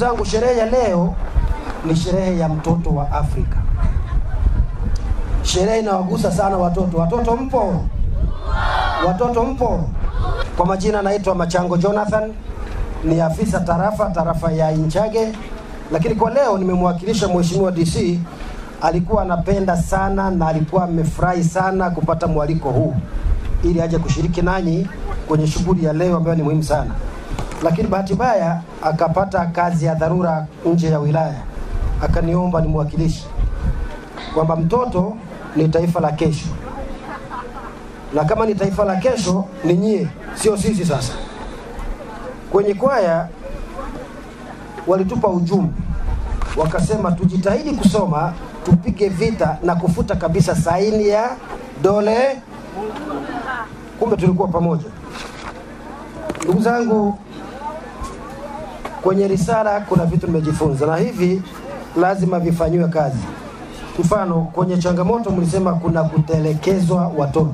zangu, sherehe ya leo ni sherehe ya mtoto wa Afrika. Sherehe inawagusa sana watoto. Watoto mpo? Watoto mpo? Kwa majina naitwa Machango Jonathan, ni afisa tarafa ya Inchage, lakini kwa leo nimemwakilisha Mheshimiwa DC. Alikuwa anapenda sana na alikuwa amefurahi sana kupata mwaliko huu ili aje kushiriki nanyi kwenye shughuli ya leo ambayo ni muhimu sana. Lakini bahati mbaya akapata kazi ya dharura nje ya wilaya. Akaniomba nimwakilishe kwamba mtoto ni taifa la kesho. Na kama ni taifa la kesho ni nyie, sio sisi sasa. Kwenye kwaya walitupa ujumbe. Wakasema tujitahidi kusoma, tupige vita na kufuta kabisa saini ya dole. Kumbe tulikuwa pamoja. Ndugu zangu, kwenye risala kuna vitu nimejifunza na hivi lazima vifanywe kazi. Mfano, kwenye changamoto mlisema kuna kutelekezwa watoto.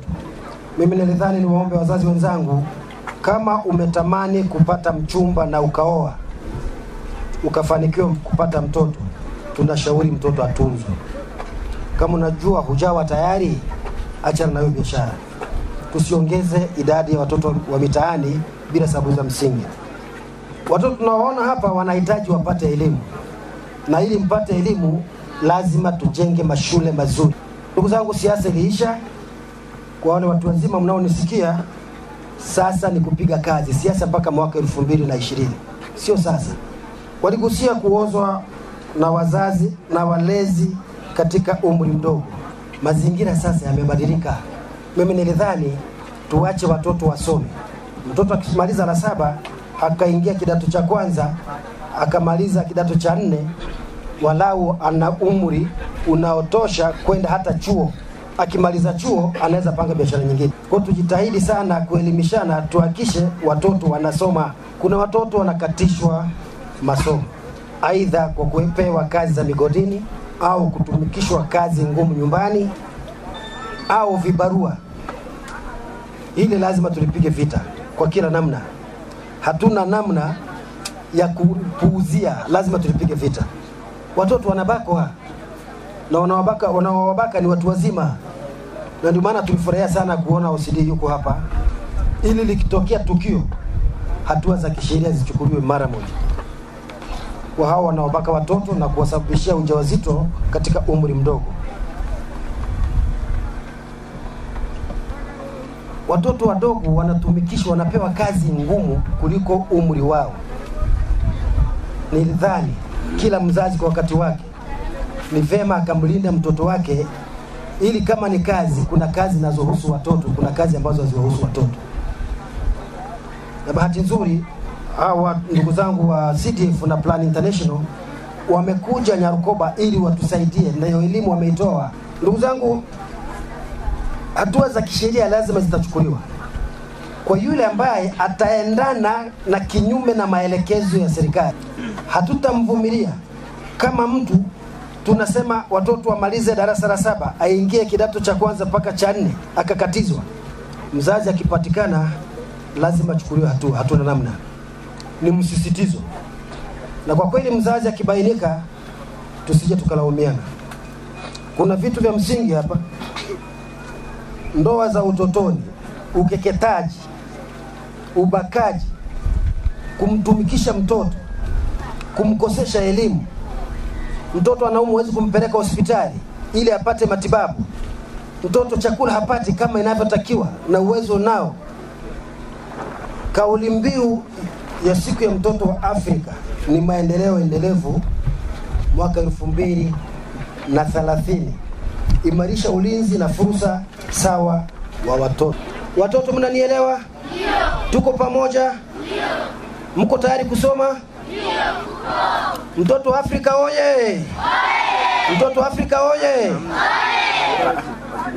Mimi nilidhani niwaombe wazazi wenzangu, kama umetamani kupata mchumba na ukaoa, ukafanikiwa kupata mtoto, tunashauri mtoto atunzwe. Kama unajua hujawa tayari, achana na hiyo biashara. Tusiongeze idadi ya watoto wa mitaani bila sababu za msingi. Watoto tunaoona hapa wanahitaji wapate elimu. Na ili mpate elimu lazima tujenge mashule mazuri. Ndugu zangu, siasa iliisha. Kwa wale watu wazima mnaonisikia, sasa ni kupiga kazi siasa mpaka mwaka 2020. Sio sasa. Waligusia kuozwa na wazazi na walezi katika umri mdogo. Mazingira sasa yamebadilika. Mimi nilidhani tuache watoto wasome. Mtoto akimaliza la 7 akaingia kidato cha kwanza, akamaliza kidato cha 4, walau ana umri unaotosha kwenda hata chuo. Akimaliza chuo anaweza panga biashara nyingine. Kwa tujitahidi sana kuelimishana, tuhakishe watoto wanasoma. Kuna watoto wanakatishwa masomo, aidha kwa kupewa kazi za migodini au kutumikishwa kazi ngumu nyumbani au vibarua. Hili lazima tulipige vita kwa kila namna. Hatuna namna ya kupuuzia, lazima tulipige vita. Watoto wanabakwa na wanaowabaka ni watu wazima. Na ndio maana tulifurahia sana kuona OCD yuko hapa, ili likitokea tukio hatua za kisheria zichukuliwe mara moja kwa hao wanaobaka watoto na kuwasababishia ujauzito katika umri mdogo. Watoto wadogo wanatumikishwa, wanapewa kazi ngumu kuliko umri wao. Nilidhani kila mzazi kwa wakati wake ni vema akamlinda mtoto wake, ili kama ni kazi, kuna kazi zinazohusu watoto, kuna kazi ambazo haziwahusu watoto. Na bahati nzuri hawa ndugu zangu wa CDF na Plan International wamekuja Nyarukoba ili watusaidie, na hiyo elimu wameitoa. Ndugu zangu, hatua za kisheria lazima zitachukuliwa kwa yule ambaye ataendana na kinyume na maelekezo ya serikali. Hatutamvumilia. Kama mtu tunasema watoto wamalize darasa la 7, aingie kidato cha kwanza mpaka cha 4 akakatizwa, mzazi akipatikana lazima achukuliwe hatua. Hatuna namna, ni msisitizo. Na kwa kweli mzazi akibainika, tusije tukalaumiana. Kuna vitu vya msingi hapa: ndoa za utotoni, ukeketaji, ubakaji, kumtumikisha mtoto, kumkosesha elimu. Mtoto anaumwa, huwezi kumpeleka hospitali ili apate matibabu. Mtoto chakula hapati kama inavyotakiwa na uwezo nao. Kauli mbiu ya siku ya mtoto wa Afrika ni maendeleo endelevu mwaka 2030. Imarisha ulinzi na fursa sawa wa watoto. Watoto mnanielewa? Ndio. Tuko pamoja? Ndio. Mko tayari kusoma? Ndio. Mtoto wa Afrika oye! Mtoto wa Afrika oye!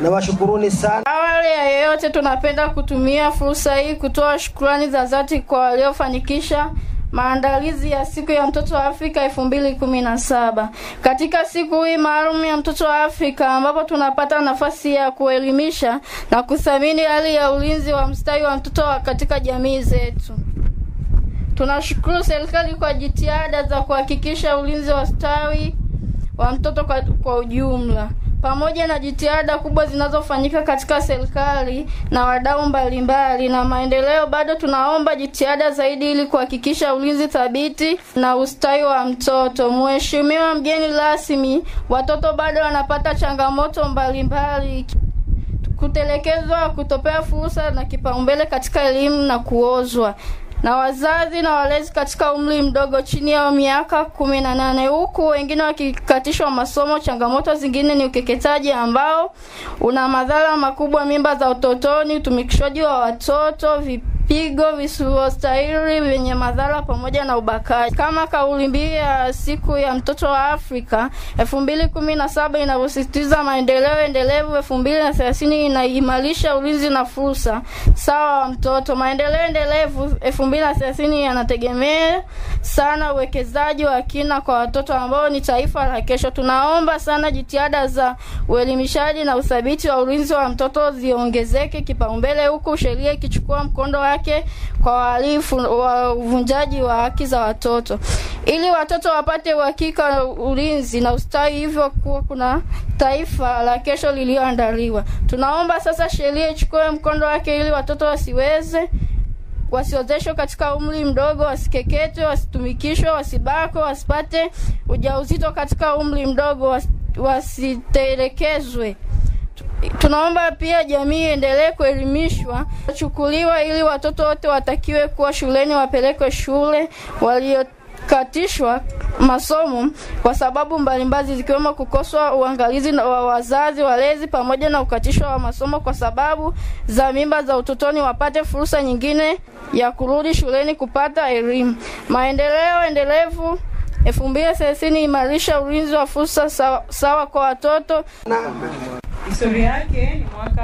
Na washukuruni sana. Awali ya yote tunapenda kutumia fursa hii kutoa shukrani za dhati kwa waliofanikisha maandalizi ya siku ya mtoto wa Afrika 2017. Katika siku hii maalum ya mtoto wa Afrika, ambapo tunapata nafasi ya kuelimisha na kuthamini hali ya ulinzi wa mstari wa mtoto katika jamii zetu. Tunashukuru serikali kwa jitihada za kuhakikisha ulinzi wa ustawi wa mtoto kwa ujumla. Pamoja na jitihada kubwa zinazofanyika katika serikali na wadau mbalimbali na maendeleo, bado tunaomba jitihada zaidi ili kuhakikisha ulinzi thabiti na ustawi wa mtoto. Mheshimiwa mgeni rasmi, watoto bado wanapata changamoto mbalimbali, kutelekezwa, kutopewa fursa na kipaumbele katika elimu na kuozwa na wazazi na walezi katika umri mdogo chini ya miaka 18, huku wengine wakikatishwa masomo. Changamoto zingine ni ukeketaji ambao una madhara makubwa, mimba za utotoni, utumikishaji wa watoto, vipigo visivyostahili vyenye madhara pamoja na ubakaji. Kama kauli mbiu ya siku ya mtoto wa Afrika 2017 inavyosisitiza maendeleo endelevu 2030 inaimarisha ulinzi na fursa sawa wa mtoto. Maendeleo endelevu 2030 yanategemea sana uwekezaji wa kina kwa watoto ambao ni taifa la kesho. Tunaomba sana jitihada za uelimishaji na uthabiti wa ulinzi wa mtoto ziongezeke kipaumbele, huku sheria ikichukua mkondo wake kwa wahalifu wa uvunjaji wa haki za watoto, ili watoto wapate uhakika ulinzi na ustawi, hivyo kuwa kuna taifa la kesho lililoandaliwa. Tunaomba sasa sheria ichukue mkondo wake ili watoto wasiozeshwe katika umri mdogo, wasikeketwe, wasitumikishwe, wasibakwe, wasipate ujauzito katika umri mdogo, wasitelekezwe. Tunaomba pia jamii endelee kuelimishwa, kuchukuliwa ili watoto wote watakiwe kuwa shuleni, wapelekwe shule. Waliokatishwa masomo kwa sababu mbalimbali zikiwemo kukoswa uangalizi wa wazazi, walezi, pamoja na ukatishwa wa masomo kwa sababu za mimba za utotoni wapate fursa nyingine ya kurudi shuleni kupata elimu. Maendeleo endelevu 2030 imarisha ulinzi wa fursa sawa kwa watoto. Historia yake ni mwaka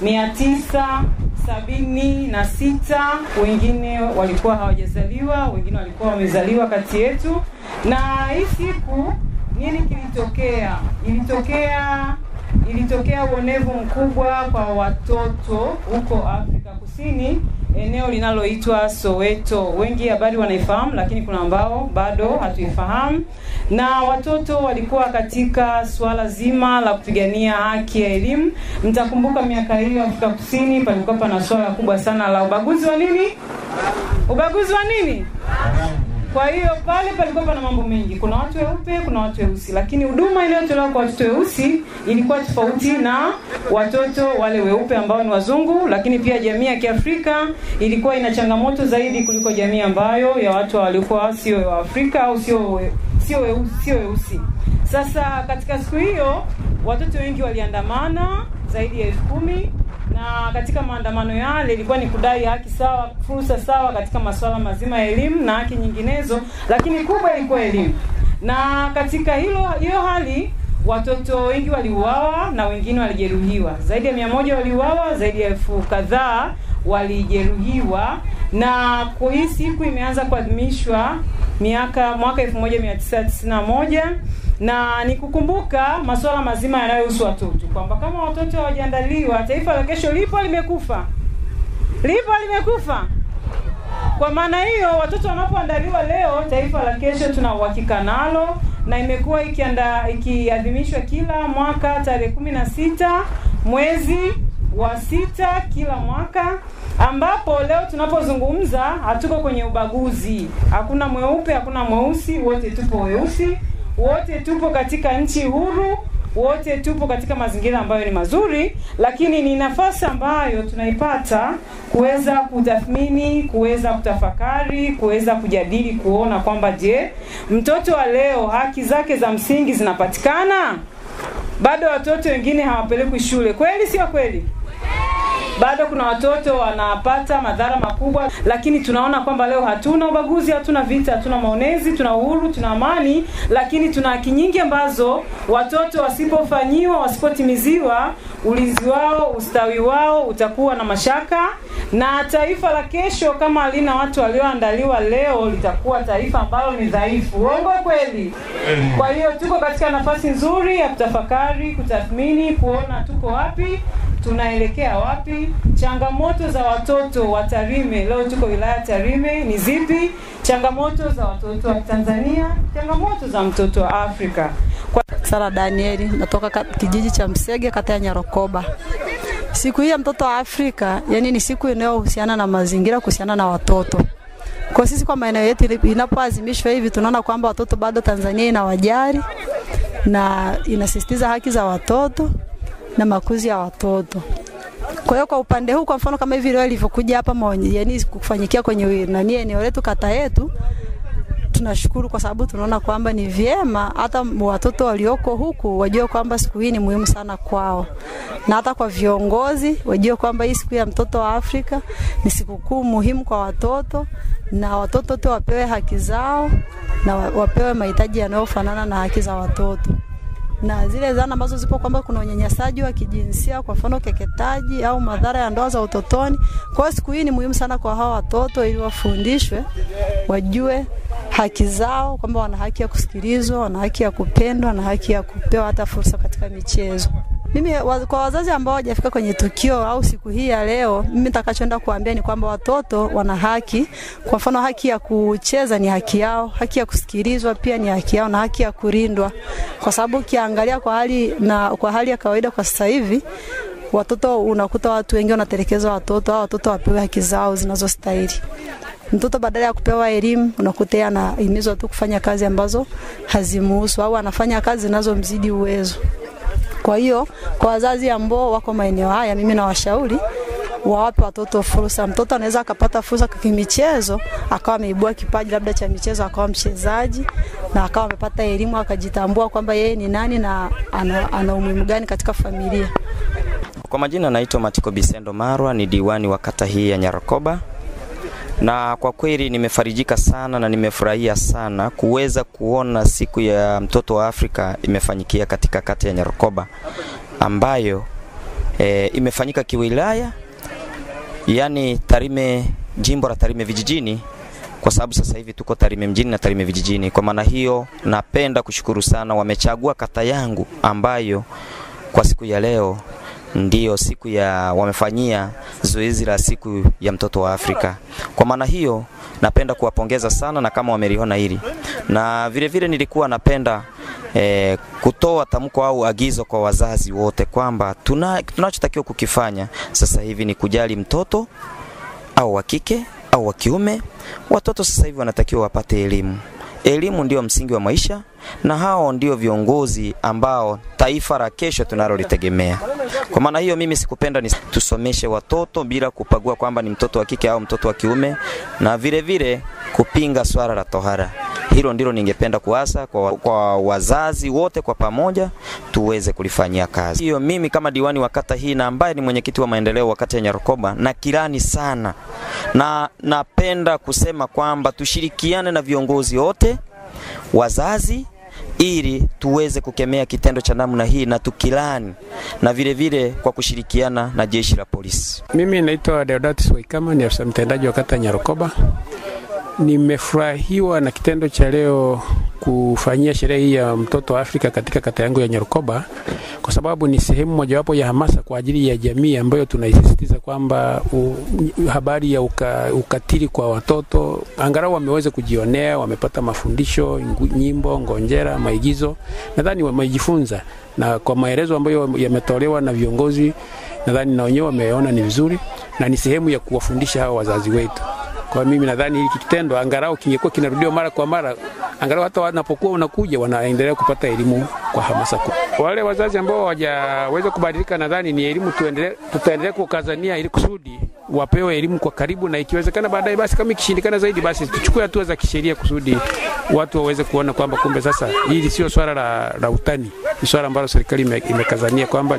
1976. Wengine walikuwa hawajazaliwa, wengine walikuwa wamezaliwa kati yetu. Na hii siku nini kilitokea? Ilitokea uonevu mkubwa kwa watoto huko Afrika Kusini, eneo linaloitwa Soweto. Wengi habari wanaifahamu, lakini kuna ambao bado hatuifahamu. Na watoto walikuwa katika swala zima la kupigania haki ya elimu. Mtakumbuka miaka hiyo Afrika Kusini palikuwa pana swala kubwa sana la ubaguzi wa nini? Ubaguzi wa nini? Kwa hiyo pale palikuwa pana mambo mengi. Kuna watu weupe, kuna watu weusi, lakini huduma inayotolewa kwa watoto weusi ilikuwa tofauti na watoto wale weupe ambao ni wazungu. Lakini pia jamii ya Kiafrika ilikuwa ina changamoto zaidi kuliko jamii ambayo ya watu walikuwa sio wa Afrika au sio weusi. Sasa katika siku hiyo watoto wengi waliandamana zaidi ya 10,000, na katika maandamano yale ilikuwa ni kudai haki sawa, fursa sawa katika masuala mazima ya elimu na haki nyinginezo, lakini kubwa ilikuwa elimu. Na katika hiyo hali watoto wengi waliuawa na wengine walijeruhiwa. Zaidi ya 100 waliuawa, zaidi ya 1000 kadhaa walijeruhiwa. Na kwa hii siku imeanza kuadhimishwa mwaka 1991, na ni kukumbuka masuala mazima yanayohusu watoto, kwamba kama watoto hawajaandaliwa, taifa la kesho limekufa. Kwa maana hiyo watoto wanapoandaliwa leo, taifa la kesho tuna uhakika nalo. Na imekuwa ikiadhimishwa kila mwaka tarehe 16 mwezi wa 6 kila mwaka, ambapo leo tunapozungumza hatuko kwenye ubaguzi. Hakuna mweupe, hakuna mweusi, wote tupo weusi, wote tupo katika nchi huru, wote tupo katika mazingira ambayo ni mazuri. Lakini ni nafasi ambayo tunaipata kuweza kutathmini, kuweza kutafakari, kuweza kujadili, kuona kwamba je, mtoto wa leo haki zake za msingi zinapatikana? Bado watoto wengine hawapelekwi shule. Kweli sio kweli? Bado kuna watoto wanapata madhara makubwa, lakini tunaona kwamba leo hatuna ubaguzi, hatuna vita, hatuna maonezi, tuna uhuru, tuna amani. Lakini tuna haki nyingi ambazo watoto wasipofanyiwa, wasipotimiziwa, ulinzi wao, ustawi wao utakuwa na mashaka. Na taifa la kesho kama halina watu walioandaliwa leo, litakuwa taifa ambalo ni dhaifu. Uongo kweli? Kwa hiyo tuko katika nafasi nzuri ya kutafakari, kutathmini, kuona tuko wapi, tunaelekea wapi, changamoto za watoto wa Tarime, leo tuko wilaya Tarime, ni zipi, changamoto za watoto wa Tanzania, changamoto za mtoto wa Afrika. Sara Danieli, natoka kijiji cha Msege, kata ya Nyarokoba. Siku hii ya mtoto wa Afrika, yani ni siku inayohusiana na mazingira, kuhusiana na watoto. Kwa sisi kwa maeneo yetu inapoadhimishwa hivi, tunaona kwamba watoto bado Tanzania inawajali na inasisitiza haki za watoto na makuzi ya watoto. Kwa hiyo kwa upande huu, kwa mfano kama hivi leo ilivyokuja hapa yani kufanyikia kwenye eneo letu, kata yetu, tunashukuru kwa sababu tunaona kwamba ni vyema hata watoto walioko huku wajue kwamba siku hii ni muhimu sana kwao, na hata kwa viongozi wajue kwamba hii siku ya mtoto wa Afrika ni sikukuu muhimu kwa watoto, na watoto wote wapewe haki zao na wapewe mahitaji yanayofanana na haki za watoto. Na zile zana ambazo zipo kwamba kuna unyanyasaji wa kijinsia, kwa mfano ukeketaji au madhara ya ndoa za utotoni, kwa siku hii ni muhimu sana kwa hawa watoto ili wafundishwe, wajue haki zao, kwamba wana haki ya kusikilizwa, wana haki ya kupendwa, na haki ya kupewa hata fursa katika michezo. Mimi kwa wazazi ambao hawajafika kwenye tukio au siku hii ya leo, mimi nitakachoenda kuambia ni kwamba watoto wana haki. Kwa mfano haki ya kucheza ni haki yao, haki ya kusikilizwa pia ni haki yao, na haki ya kulindwa. Kwa sababu ukiangalia kwa hali ya kawaida kwa sasa hivi, watoto unakuta watu wengi wanatelekeza watoto, au watoto wapewe haki zao zinazostahili. Mtoto badala ya kupewa elimu unakuta yeye anahimizwa tu kufanya kazi ambazo hazimuhusu, au anafanya kazi zinazomzidi uwezo. Kwa hiyo kwa wazazi ambao wako maeneo haya, mimi nawashauri wawape watoto fursa. Mtoto anaweza akapata fursa kwa michezo, akawa ameibua kipaji labda cha michezo, akawa mchezaji, na akawa amepata elimu, akajitambua kwamba yeye ni nani na ana umuhimu gani katika familia. Kwa majina naitwa Matiko Bisendo Marwa, ni diwani wa kata hii ya Nyarokoba. Na kwa kweli nimefarijika sana na nimefurahia sana kuweza kuona siku ya mtoto wa Afrika imefanyikia katika kata ya Nyarokoba, ambayo imefanyika kiwilaya, yani Tarime, jimbo la Tarime vijijini, kwa sababu sasa hivi tuko Tarime mjini na Tarime vijijini. Kwa maana hiyo napenda kushukuru sana, wamechagua kata yangu ambayo kwa siku ya leo ndio siku ya wamefanyia zoezi la siku ya mtoto wa Afrika. Kwa maana hiyo napenda kuwapongeza sana, na kama wameliona hili, na vile vile nilikuwa napenda kutoa tamko au agizo kwa wazazi wote kwamba tunachotakiwa kukifanya sasa hivi ni kujali mtoto au wa kike au wa kiume. Watoto sasa hivi wanatakiwa wapate elimu. Elimu ndio msingi wa maisha, na hao ndio viongozi ambao taifa la kesho tunalolitegemea. Kwa maana hiyo mimi sikupenda tusomeshe watoto bila kupagua kwamba ni mtoto wa kike au mtoto wa kiume, na vile vile kupinga swala la tohara. Hilo ndilo ningependa kuasa kwa wazazi wote kwa pamoja tuweze kulifanyia kazi. Hiyo mimi kama diwani wa kata hii na ambaye ni mwenyekiti wa maendeleo wa kata ya Nyarokoba, na kirani sana, na napenda kusema kwamba tushirikiane na viongozi wote, wazazi, ili tuweze kukemea kitendo cha namna hii na tukilani, na vile vile kwa kushirikiana na jeshi la polisi. Mimi naitwa Deodatus Waikama, ni afisa mtendaji wa kata ya Nyarokoba. Nimefurahiwa na kitendo cha leo kufanyia sherehe hii ya mtoto wa Afrika katika kata yangu ya Nyarokoba, kwa sababu ni sehemu mojawapo ya hamasa kwa ajili ya jamii ambayo tunaisisitiza kwamba habari ya ukatili kwa watoto angalau wameweza kujionea, wamepata mafundisho, nyimbo, ngonjera, maigizo. Nadhani wamejifunza, na kwa maelezo ambayo yametolewa na viongozi, nadhani na wenyewe wameona ni vizuri na ni sehemu ya kuwafundisha hao wazazi wetu. Kwa mimi nadhani hiki kitendo angalau kingekuwa kinarudiwa mara kwa mara, angalau hata wanapokuwa unakuja wanaendelea kupata elimu kwa hamasa kubwa. Wale wazazi ambao hawajaweza kubadilika, nadhani ni elimu tutaendelea kukazania ili kusudi wapewe elimu kwa karibu, na ikiwezekana baadaye basi kama ikishindikana zaidi basi tuchukue hatua za kisheria kusudi watu waweze kuona kwamba kumbe sasa hili sio swala la utani, ni swala ambalo serikali imekazania kwamba